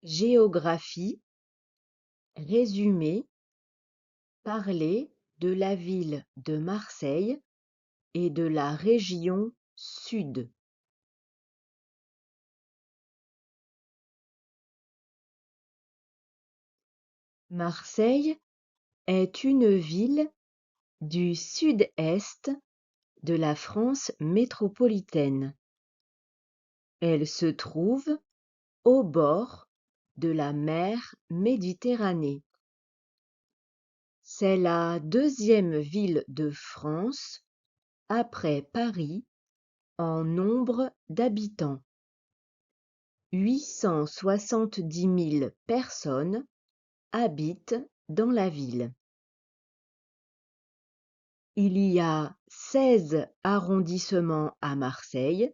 Géographie, résumé, parler de la ville de Marseille et de la région Sud. Marseille est une ville du sud-est de la France métropolitaine. Elle se trouve au bord de la mer Méditerranée. C'est la deuxième ville de France après Paris en nombre d'habitants. 870 000 personnes habitent dans la ville. Il y a 16 arrondissements à Marseille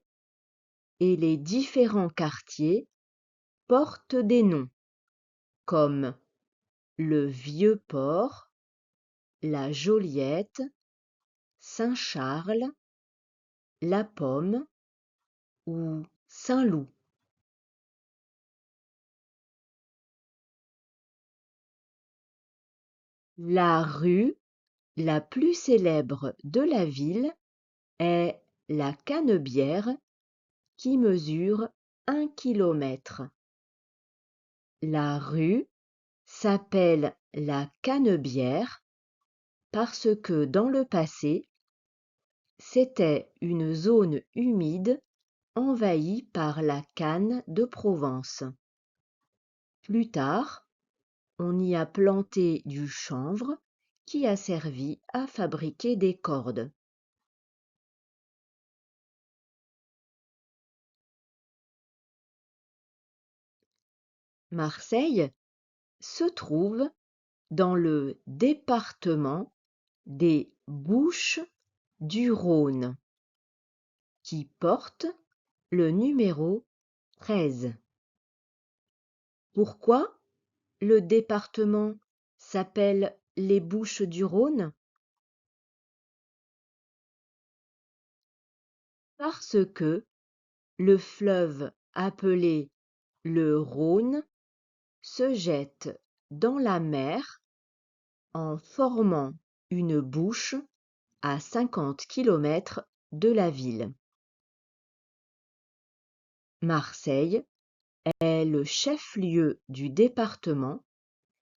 et les différents quartiers portent des noms comme le Vieux-Port, la Joliette, Saint-Charles, la Pomme ou Saint-Loup. La rue la plus célèbre de la ville est la Canebière qui mesure 1 kilomètre. La rue s'appelle la Canebière parce que dans le passé, c'était une zone humide envahie par la canne de Provence. Plus tard, on y a planté du chanvre qui a servi à fabriquer des cordes. Marseille se trouve dans le département des Bouches-du-Rhône, qui porte le numéro 13. Pourquoi le département s'appelle les Bouches-du-Rhône? Parce que le fleuve appelé le Rhône se jette dans la mer en formant une bouche à 50 km de la ville. Marseille est le chef-lieu du département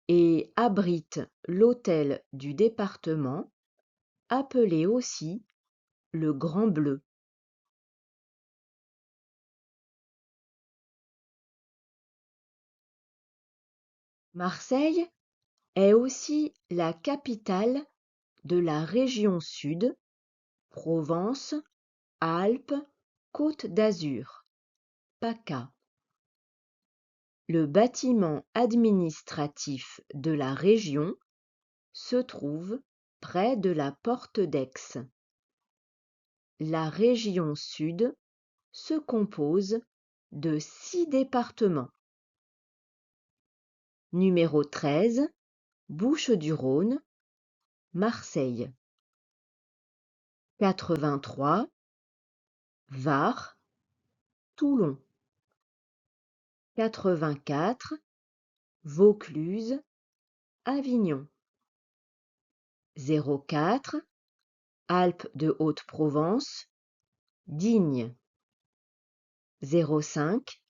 et abrite l'hôtel du département, appelé aussi le Grand Bleu. Marseille est aussi la capitale de la région Sud, Provence, Alpes, Côte d'Azur, PACA. Le bâtiment administratif de la région se trouve près de la porte d'Aix. La région Sud se compose de 6 départements. Numéro 13, Bouches-du-Rhône, Marseille. 83, Var, Toulon. 84, Vaucluse, Avignon. 04, Alpes de Haute-Provence, Digne. 05,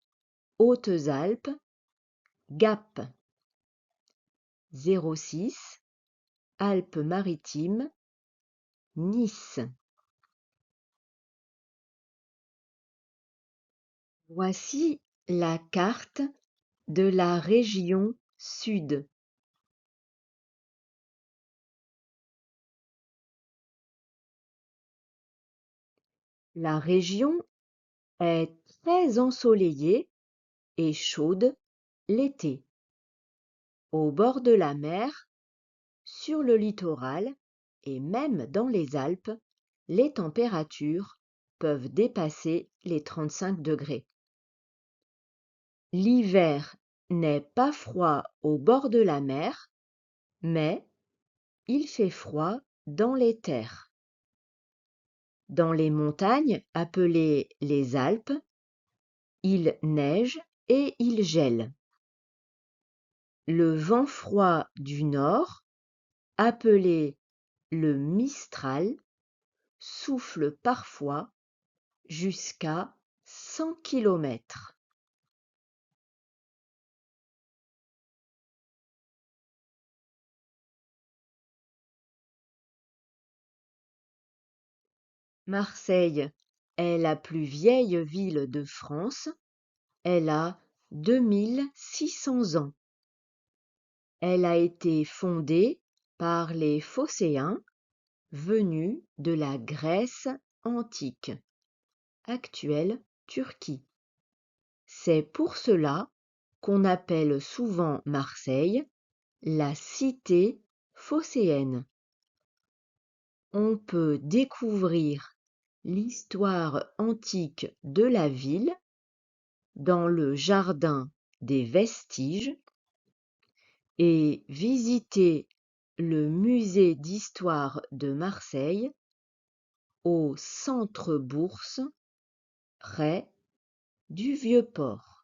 Hautes-Alpes, Gap. 06, Alpes-Maritimes, Nice. Voici la carte de la région Sud. La région est très ensoleillée et chaude l'été. Au bord de la mer, sur le littoral et même dans les Alpes, les températures peuvent dépasser les 35 degrés. L'hiver n'est pas froid au bord de la mer, mais il fait froid dans les terres. Dans les montagnes appelées les Alpes, il neige et il gèle. Le vent froid du nord, appelé le Mistral, souffle parfois jusqu'à 100 km. Marseille est la plus vieille ville de France. Elle a 2600 ans. Elle a été fondée par les Phocéens venus de la Grèce antique, actuelle Turquie. C'est pour cela qu'on appelle souvent Marseille la cité phocéenne. On peut découvrir l'histoire antique de la ville dans le jardin des Vestiges et visiter le musée d'histoire de Marseille au Centre Bourse, près du Vieux-Port.